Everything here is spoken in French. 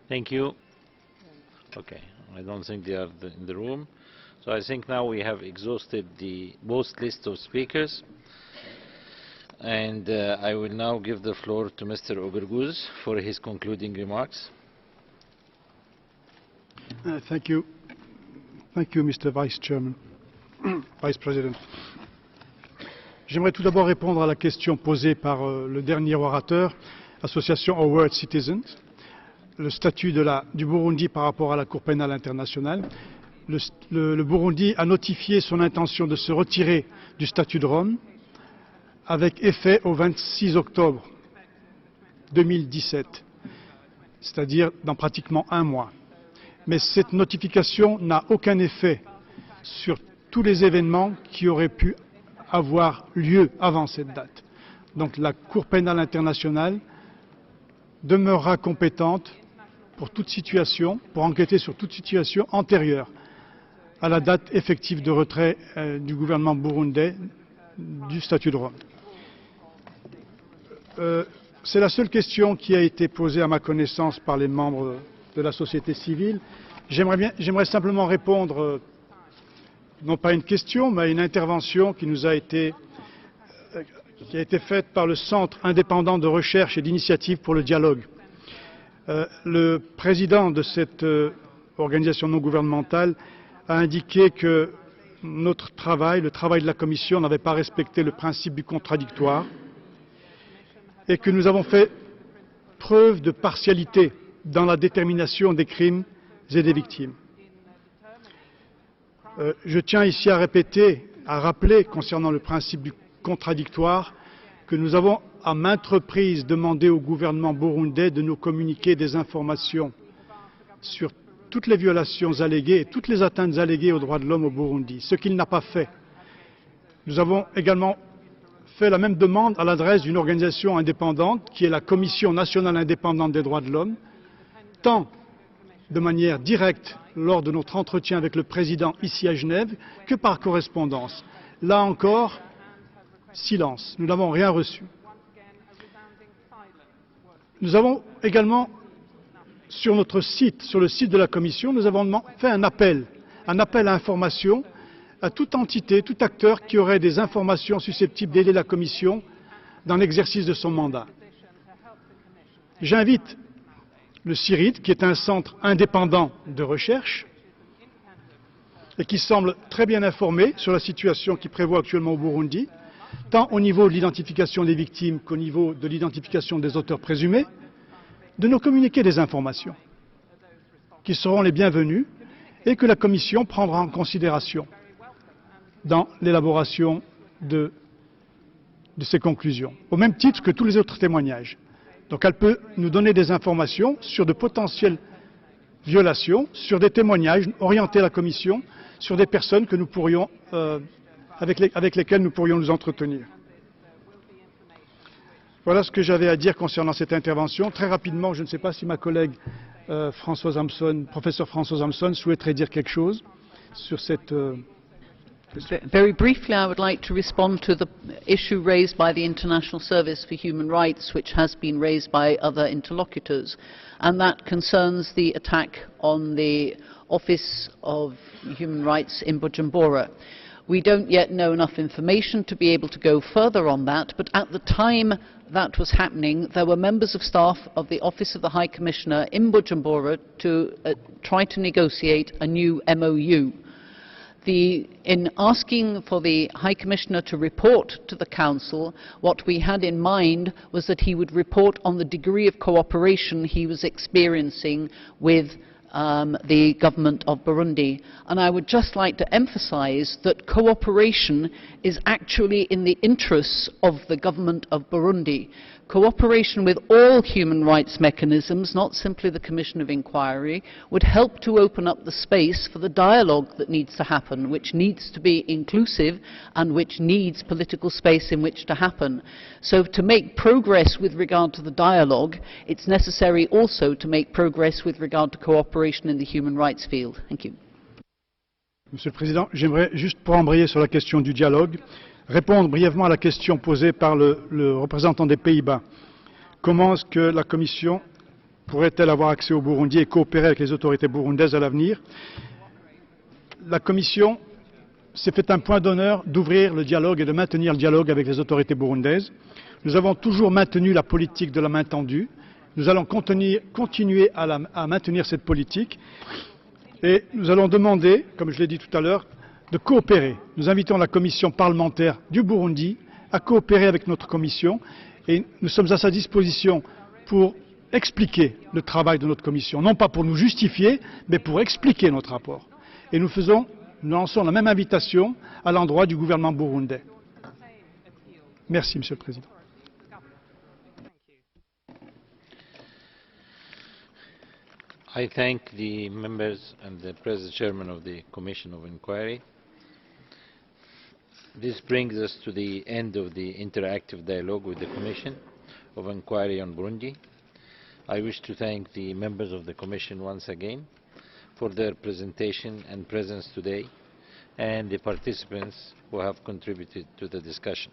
Thank you. Okay, I don't think they are in the room. So I think now we have exhausted both lists of speakers. And I will now give the floor to Mr. Ogurguz for his concluding remarks. Thank you. Thank you, Mr. Vice Chairman, Vice President. J'aimerais tout d'abord répondre à la question posée par le dernier orateur, Association Our World Citizens, le statut du Burundi par rapport à la Cour pénale internationale. Le Burundi a notifié son intention de se retirer du statut de Rome avec effet au 26 octobre 2017, c'est-à-dire dans pratiquement un mois. Mais cette notification n'a aucun effet sur tous les événements qui auraient pu avoir lieu avant cette date. Donc la Cour pénale internationale demeurera compétente pour toute situation, pour enquêter sur toute situation antérieure à la date effective de retrait du gouvernement burundais du statut de Rome. C'est la seule question qui a été posée à ma connaissance par les membres de la société civile. J'aimerais simplement répondre, non pas à une question, mais à une intervention qui a été faite par le Centre indépendant de recherche et d'initiative pour le dialogue. Le président de cette organisation non gouvernementale a indiqué que notre travail, le travail de la Commission, n'avait pas respecté le principe du contradictoire et que nous avons fait preuve de partialité dans la détermination des crimes et des victimes. Je tiens ici à rappeler concernant le principe du contradictoire que nous avons à maintes reprises demandé au gouvernement burundais de nous communiquer des informations sur toutes les violations alléguées et toutes les atteintes alléguées aux droits de l'homme au Burundi, ce qu'il n'a pas fait. Nous avons également fait la même demande à l'adresse d'une organisation indépendante qui est la Commission nationale indépendante des droits de l'homme, tant de manière directe lors de notre entretien avec le président ici à Genève que par correspondance. Là encore, silence, nous n'avons rien reçu. Nous avons également, sur notre site, sur le site de la Commission, nous avons fait un appel à information à toute entité, tout acteur qui aurait des informations susceptibles d'aider la Commission dans l'exercice de son mandat. J'invite le CIRID, qui est un centre indépendant de recherche et qui semble très bien informé sur la situation qui prévaut actuellement au Burundi, tant au niveau de l'identification des victimes qu'au niveau de l'identification des auteurs présumés, de nous communiquer des informations qui seront les bienvenues et que la Commission prendra en considération dans l'élaboration de ses conclusions, au même titre que tous les autres témoignages. Donc elle peut nous donner des informations sur de potentielles violations, sur des témoignages, orienter la Commission sur des personnes que nous pourrions, avec lesquelles nous pourrions nous entretenir. Voilà ce que j'avais à dire concernant cette intervention. Très rapidement, je ne sais pas si ma collègue professeur Françoise Hamson souhaiterait dire quelque chose sur cette Very briefly, I would like to respond to the issue raised by the International Service for Human Rights, which has been raised by other interlocutors, and that concerns the attack on the Office of Human Rights in Bujumbura. We don't yet know enough information to be able to go further on that, but at the time that was happening, there were members of staff of the Office of the High Commissioner in Bujumbura to try to negotiate a new MOU. In asking for the High Commissioner to report to the Council, what we had in mind was that he would report on the degree of cooperation he was experiencing with the government of Burundi. And I would just like to emphasize that cooperation is actually in the interests of the government of Burundi. Cooperation with all human rights mechanisms, not simply the Commission of Inquiry, would help to open up the space for the dialogue that needs to happen, which needs to be inclusive and which needs political space in which to happen. So to make progress with regard to the dialogue, it's necessary also to make progress with regard to cooperation in the human rights field. Thank you. Monsieur le Président, j'aimerais juste pour embrayer sur la question du dialogue, répondre brièvement à la question posée par le représentant des Pays-Bas. Comment est-ce que la Commission pourrait-elle avoir accès au Burundi et coopérer avec les autorités burundaises à l'avenir? La Commission s'est fait un point d'honneur d'ouvrir le dialogue et de maintenir le dialogue avec les autorités burundaises. Nous avons toujours maintenu la politique de la main tendue. Nous allons continuer à maintenir cette politique et nous allons demander, comme je l'ai dit tout à l'heure, de coopérer. Nous invitons la commission parlementaire du Burundi à coopérer avec notre commission et nous sommes à sa disposition pour expliquer le travail de notre commission, non pas pour nous justifier, mais pour expliquer notre rapport. Et nous lançons la même invitation à l'endroit du gouvernement burundais. Merci, Monsieur le Président. I thank the members and the President Chairman of the Commission of Inquiry. This brings us to the end of the interactive dialogue with the Commission of Inquiry on Burundi. I wish to thank the members of the Commission once again for their presentation and presence today, and the participants who have contributed to the discussion.